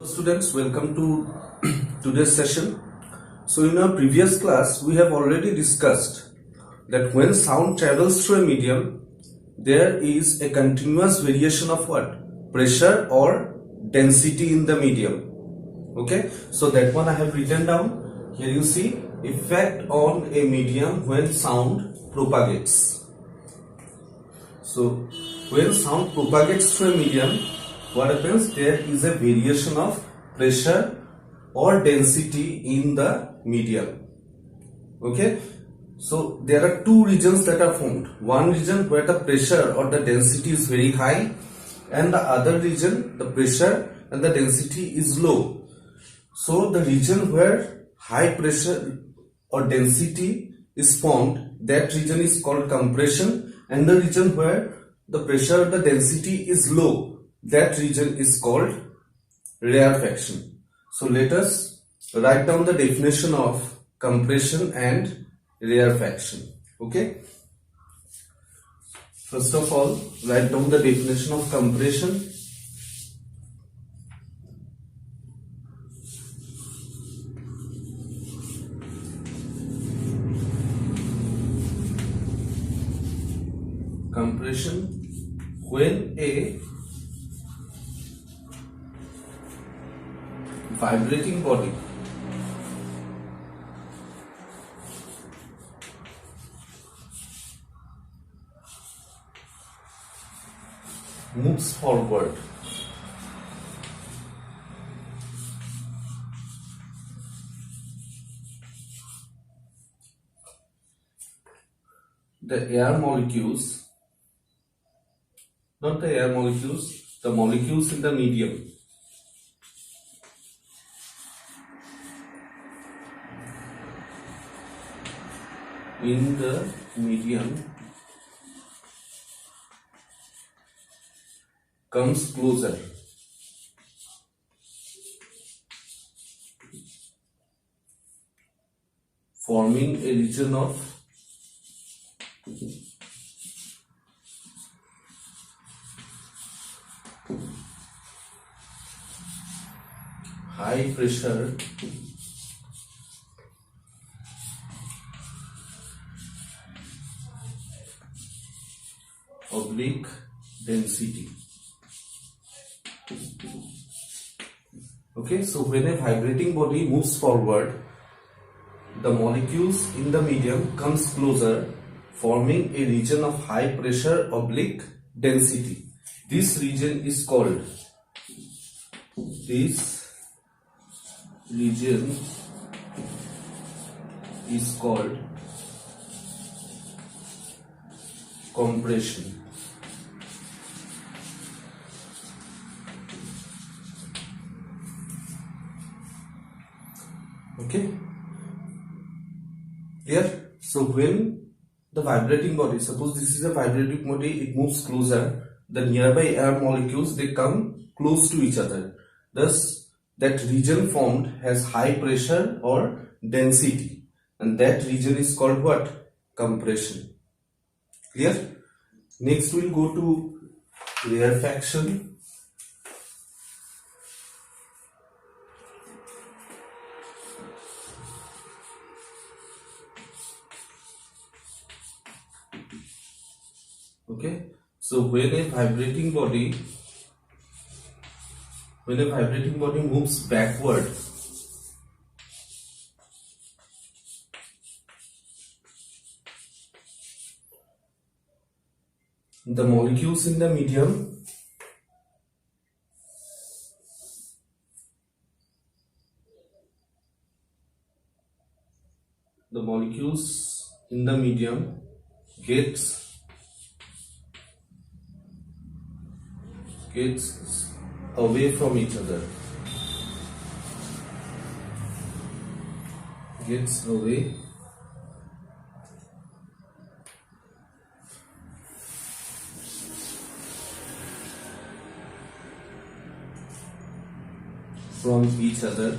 Students, welcome to today's session. So in our previous class, we have already discussed that when sound travels through a medium, there is a continuous variation of what? Pressure or density in the medium. Okay, so that one I have written down. Here you see effect on a medium when sound propagates. So when sound propagates through a medium, what happens? There is a variation of pressure or density in the medium. Okay, so there are two regions that are formed. One region where the pressure or the density is very high, and the other region the pressure and the density is low. So the region where high pressure or density is formed, that region is called compression, and the region where the pressure or the density is low, that region is called rarefaction. So let us write down the definition of compression and rarefaction. Okay. First of all, write down the definition of compression. Compression, when a vibrating body moves forward, the air molecules, not the air molecules, the molecules in the medium comes closer, forming a region of high pressure oblique density. Okay, so when a vibrating body moves forward, the molecules in the medium comes closer, forming a region of high pressure oblique density. This region is called compression. Okay, here. So when the vibrating body, suppose this is a vibrating body, it moves closer, the nearby air molecules, they come close to each other. Thus that region formed has high pressure or density, and that region is called what? Compression. Clear? Next we'll go to rarefaction. Okay, so when a vibrating body moves backward, the molecules in the medium gets away from each other, from each other,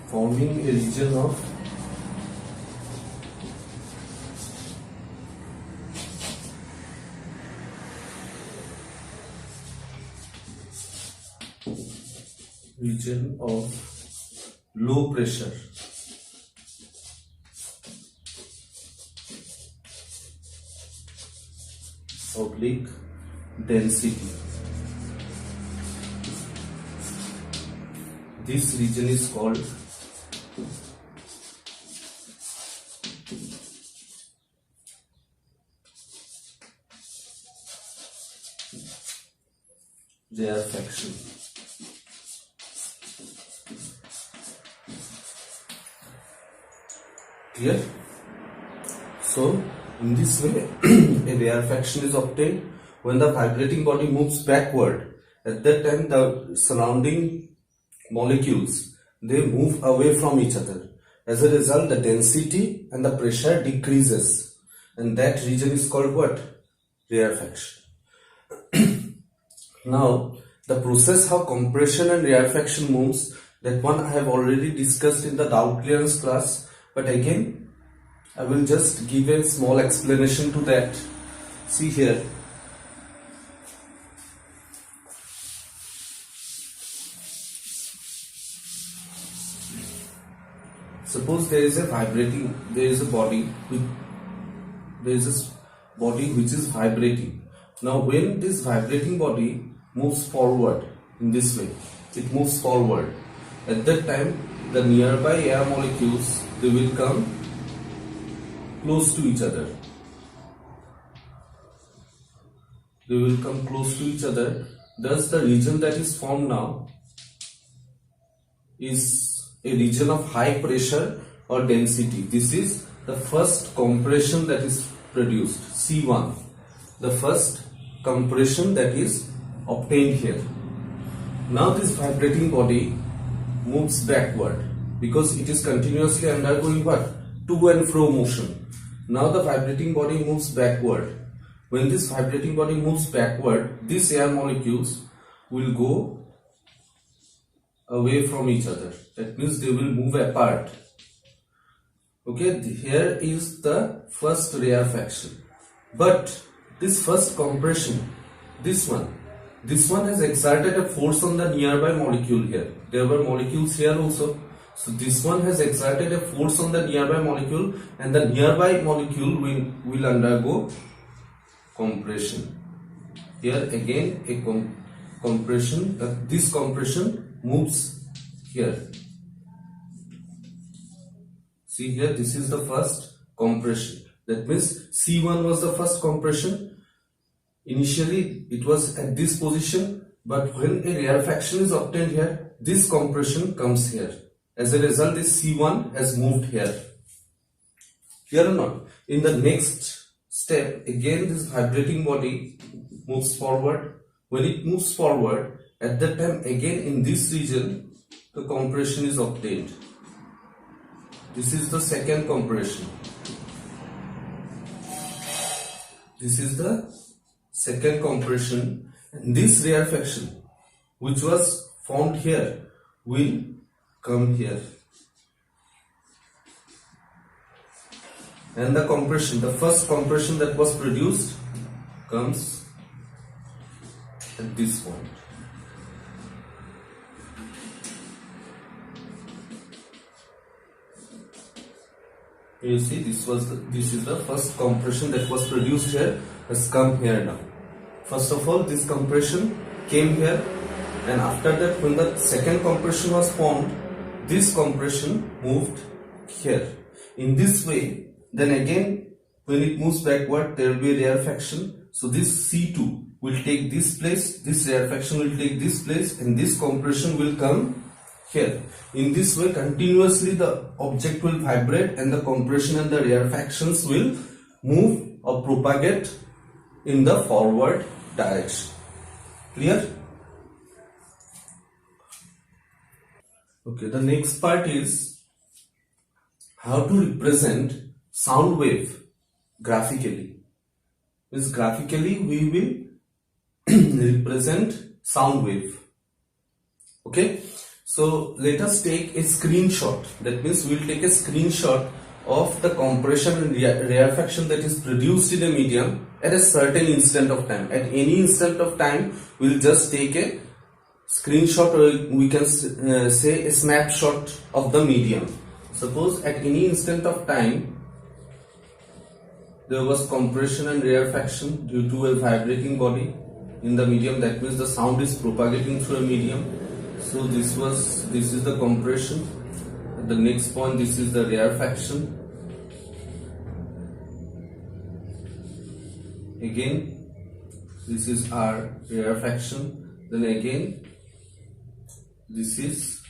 forming a region of region of low pressure oblique density. This region is called rarefaction. Clear? So in this way a rarefaction is obtained when the vibrating body moves backward. At that time the surrounding molecules, they move away from each other. As a result, the density and the pressure decreases, and that region is called what? Rarefaction. Now the process how compression and rarefaction moves, that one I have already discussed in the doubt clearance class, but again I will just give a small explanation to that. See here, suppose there is a body which is vibrating. Now when this vibrating body moves forward in this way, it moves forward. At that time the nearby air molecules, they will come close to each other. They will come close to each other. Thus the region that is formed now is a region of high pressure or density. This is the first compression that is produced, C1, the first compression that is obtained here. Now this vibrating body moves backward because it is continuously undergoing what? To and fro motion. Now the vibrating body moves backward. When this vibrating body moves backward, these air molecules will go away from each other. That means they will move apart. Okay, here is the first rarefaction. But this first compression, this one has exerted a force on the nearby molecule here. There were molecules here also. So this one has exerted a force on the nearby molecule, and the nearby molecule will undergo compression. Here again a compression, this compression moves here. See here, this is the first compression. That means C1 was the first compression. Initially it was at this position, but when a rarefaction is obtained here, this compression comes here. As a result, this C1 has moved here. Clear or not? In the next step, again this vibrating body moves forward. When it moves forward, at that time again in this region the compression is obtained. This is the second compression. This is the second compression, and this rarefaction which was formed here will come here, and the compression, the first compression that was produced, comes at this point. You see, this is the first compression that was produced here, has come here now. First of all, this compression came here, and after that, when the second compression was formed, this compression moved here. In this way, then again when it moves backward, there will be a rarefaction. So this C2 will take this place, this rarefaction will take this place, and this compression will come here. In this way, continuously the object will vibrate, and the compression and the rarefactions will move or propagate in the forward direction. Clear? Okay, the next part is how to represent sound wave graphically. Means graphically we will represent sound wave. Okay, so let us take a screenshot. That means we will take a screenshot of the compression and rarefaction that is produced in a medium at a certain instant of time. At any instant of time, we will just take a screenshot, or we can say a snapshot of the medium. Suppose at any instant of time there was compression and rarefaction due to a vibrating body in the medium. That means the sound is propagating through a medium. So this is the compression. At the next point, this is the rarefaction. Again, this is our rarefaction. Then again, this is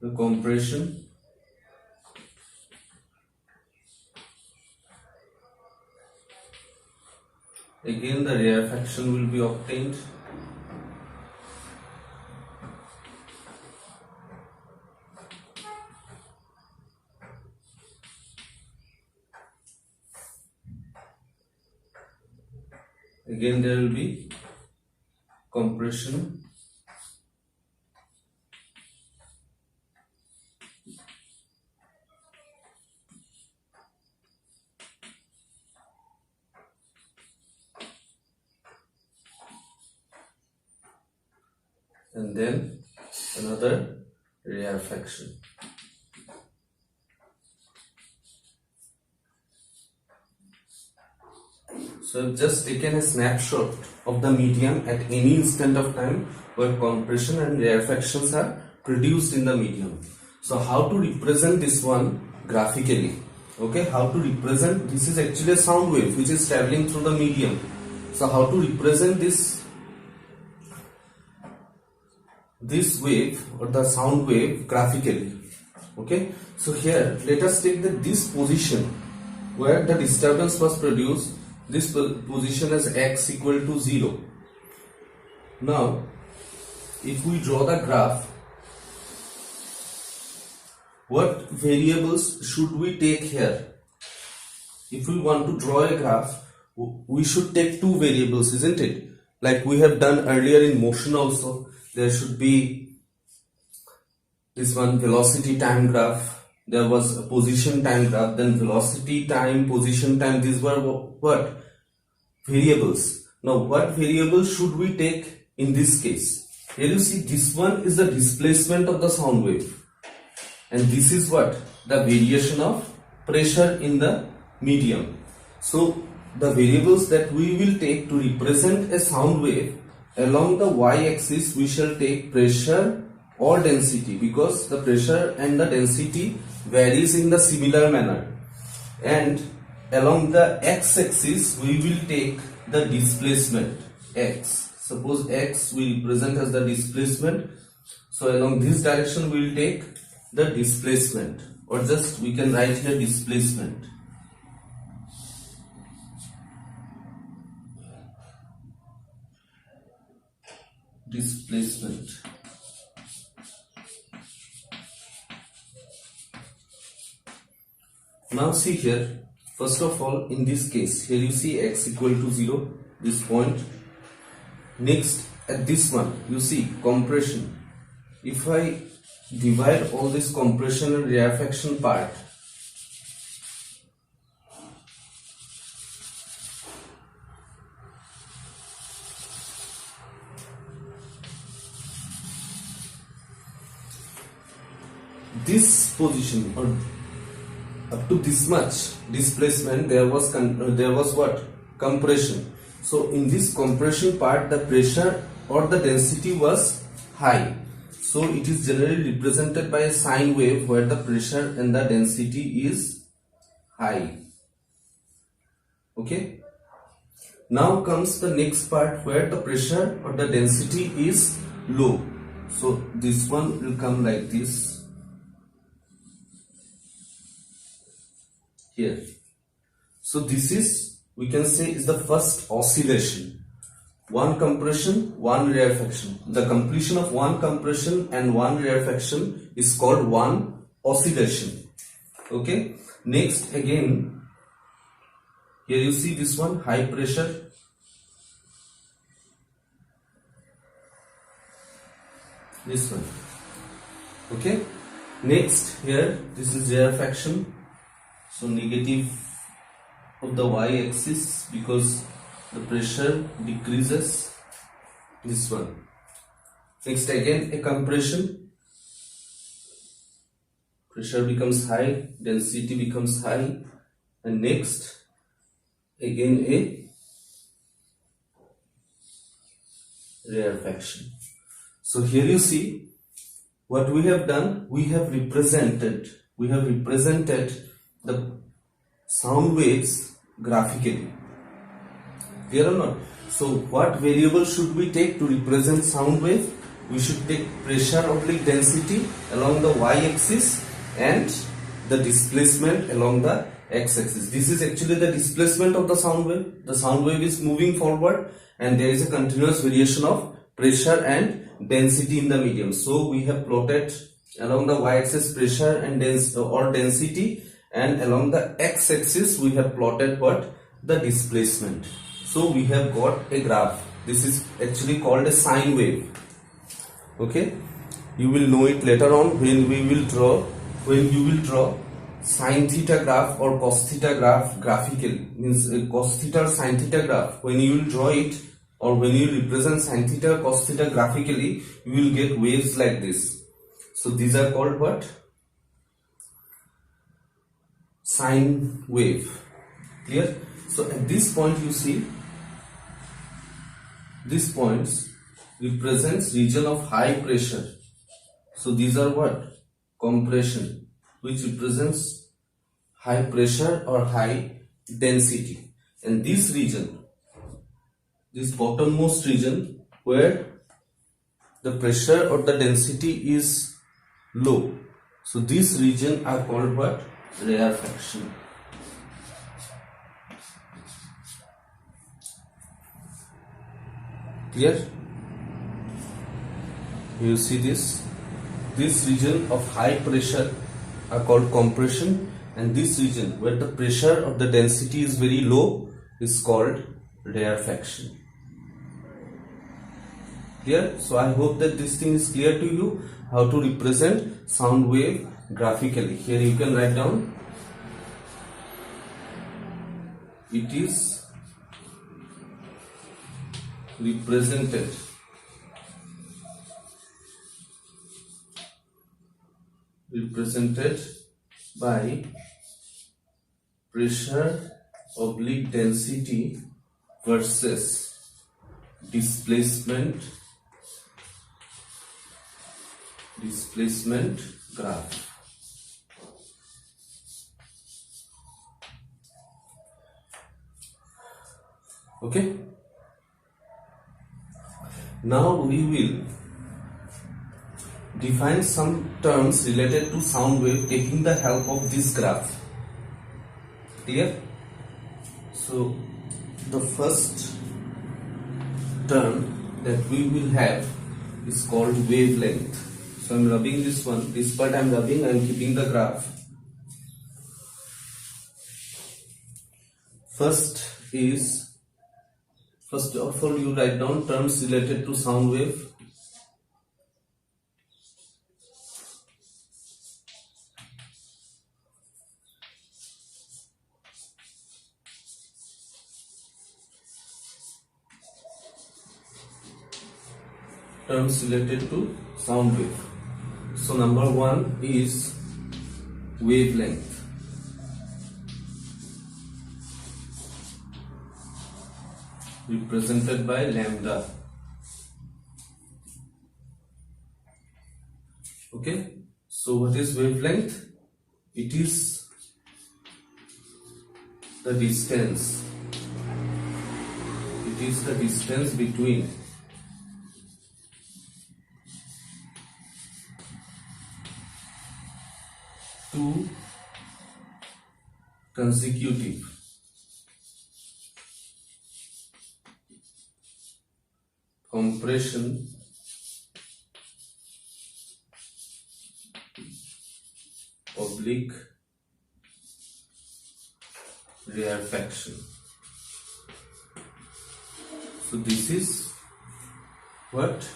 the compression. Again, the rarefaction will be obtained. Again, there will be compression. And then another rarefaction. So I've just taken a snapshot of the medium at any instant of time where compression and rarefactions are produced in the medium. So how to represent this one graphically? Okay, how to represent, this is actually a sound wave which is traveling through the medium. So how to represent this wave or the sound wave graphically? Okay, so here let us take this position where the disturbance was produced, this position as x equal to 0. Now if we draw the graph, what variables should we take here? If we want to draw a graph, we should take two variables, isn't it? Like we have done earlier in motion also. There should be this one velocity time graph, there was a position time graph, then velocity time, position time. These were what? Variables. Now what variables should we take in this case? Here you see this one is the displacement of the sound wave, and this is what? The variation of pressure in the medium. So the variables that we will take to represent a sound wave, along the y-axis we shall take pressure or density, because the pressure and the density varies in the similar manner, and along the x-axis we will take the displacement x. Suppose x we represent as the displacement, so along this direction we will take the displacement, or just we can write here displacement. Displacement. Now see here, first of all, in this case, here you see x equal to 0, this point. Next, at this one, you see compression. If I divide all this compression and rarefaction part, this position or up to this much displacement, there was what? Compression. So in this compression part, the pressure or the density was high. So it is generally represented by a sine wave where the pressure and the density is high. Okay. Now comes the next part where the pressure or the density is low. So this one will come like this. Here. So this is, we can say, is the first oscillation. One compression, one rarefaction. The completion of one compression and one rarefaction is called one oscillation. Okay. Next, again, here you see this one, high pressure. This one. Okay. Next, here, this is rarefaction. So negative of the y-axis because the pressure decreases. This one. Next again a compression, pressure becomes high, density becomes high, and next again a rarefaction. So here you see what we have done. We have represented the sound waves graphically. Clear or not? So what variable should we take to represent sound wave? We should take pressure oblique density along the y-axis and the displacement along the x-axis. This is actually the displacement of the sound wave. The sound wave is moving forward and there is a continuous variation of pressure and density in the medium. So we have plotted along the y-axis pressure and density, and along the x-axis we have plotted what? The displacement. So we have got a graph. This is actually called a sine wave. Okay, you will know it later on when you will draw sine theta graph or cos theta graph graphically. Means cos theta or sine theta graph, when you will draw it or when you represent sine theta cos theta graphically, you will get waves like this. So these are called what? Sine wave. Clear? So at this point you see, these points represents region of high pressure. So these are what? Compression, which represents high pressure or high density. And this region, this bottommost region where the pressure or the density is low. So this region are called what? Rarefaction. Clear? You see this region of high pressure are called compression, and this region where the pressure of the density is very low is called rarefaction. Clear? So I hope that this thing is clear to you, how to represent sound wave graphically. Here you can write down, it is represented by pressure oblique density versus displacement graph. Okay, now we will define some terms related to sound wave taking the help of this graph. Clear? So the first term that we will have is called wavelength. So I am rubbing this one, this part I am rubbing, I am keeping the graph. First of all you write down terms related to sound wave. Terms related to sound wave. So number one is wavelength. Represented by lambda. Okay, so what is wavelength? It is the distance. It is the distance between two consecutive compression oblique rarefaction. So this is what?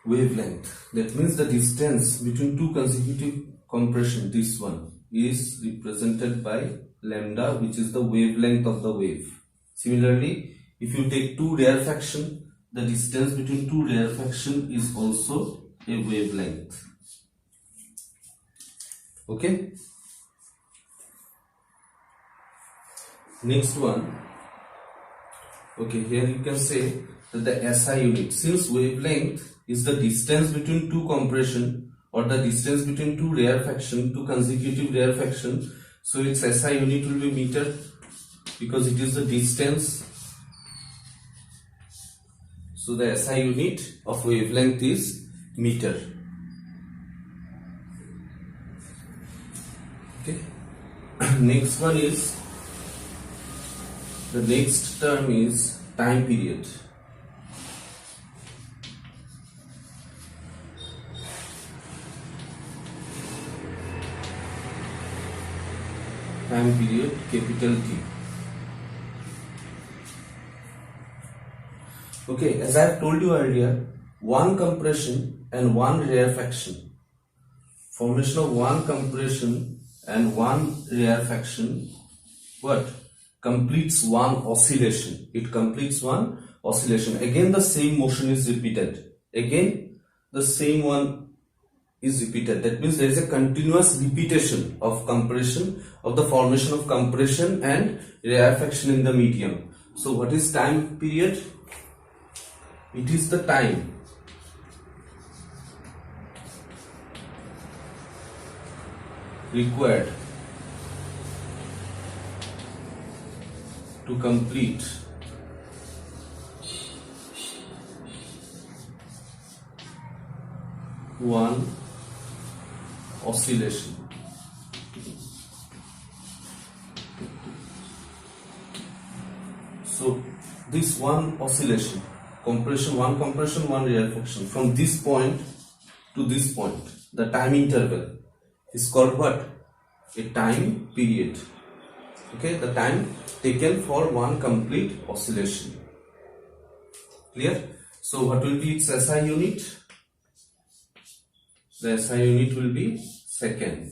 Wavelength. That means the distance between two consecutive compression, this one, is represented by lambda, which is the wavelength of the wave. Similarly, if you take two rarefaction, the distance between two rarefaction is also a wavelength. Okay. Next one. Okay, here you can say that the SI unit, since wavelength is the distance between two compression or the distance between two rarefaction, two consecutive rarefaction, so its SI unit will be meter because it is the distance. So the SI unit of wavelength is meter. Okay. Next one is, the next term is time period. Time period, capital T. Okay, as I have told you earlier, one compression and one rarefaction. Formation of one compression and one rarefaction, what? Completes one oscillation. It completes one oscillation. Again the same motion is repeated. Again the same one is repeated. That means there is a continuous repetition of compression, of the formation of compression and rarefaction in the medium. So what is time period? It is the time required to complete one oscillation. So this one oscillation, compression, one rarefaction, from this point to this point, the time interval is called what? A time period. Okay, the time taken for one complete oscillation. Clear? So what will be its SI unit? The SI unit will be second.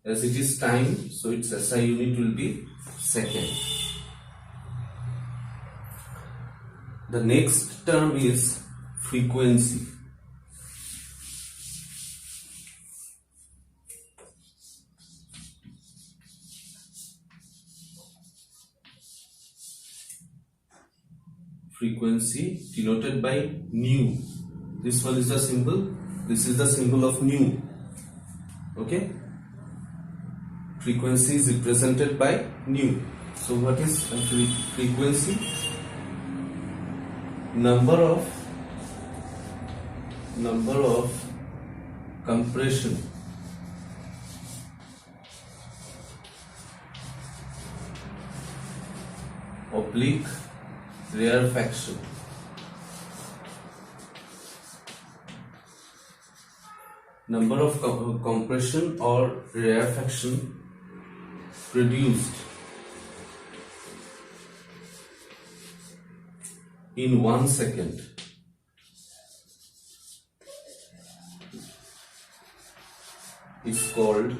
As it is time, so its SI unit will be second. The next term is frequency. Frequency denoted by nu. This one is the symbol. This is the symbol of nu. Okay. Frequency is represented by nu. So what is frequency? Number of compression oblique rarefaction. Number of compression or rarefaction produced in 1 second is called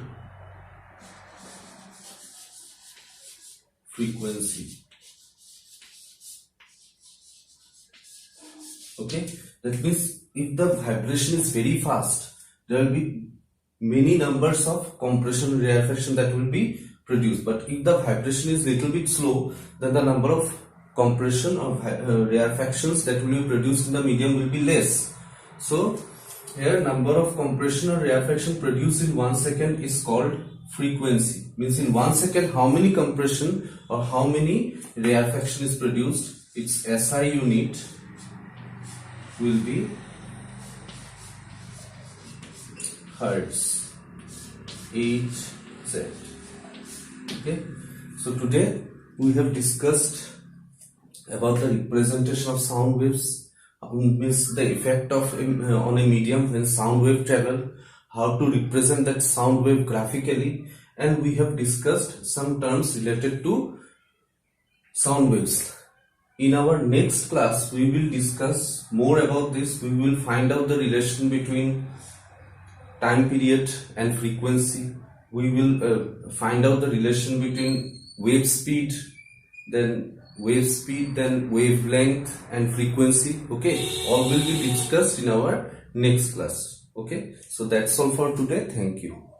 frequency. Okay, that means if the vibration is very fast, there will be many numbers of compression rarefaction that will be produced. But if the vibration is little bit slow, then the number of compression or rarefactions that will be produced in the medium will be less. So here number of compression or rarefaction produced in 1 second is called frequency. Means in 1 second how many compression or how many rarefaction is produced. Its SI unit will be hertz, Hz. Okay, so today we have discussed about the representation of sound waves, means the effect of on a medium when sound wave travel, how to represent that sound wave graphically, and we have discussed some terms related to sound waves. In our next class we will discuss more about this. We will find out the relation between time period and frequency. We will find out the relation between wave speed, then wave speed, then wavelength and frequency. Okay, all will be discussed in our next class. Okay, so that's all for today. Thank you.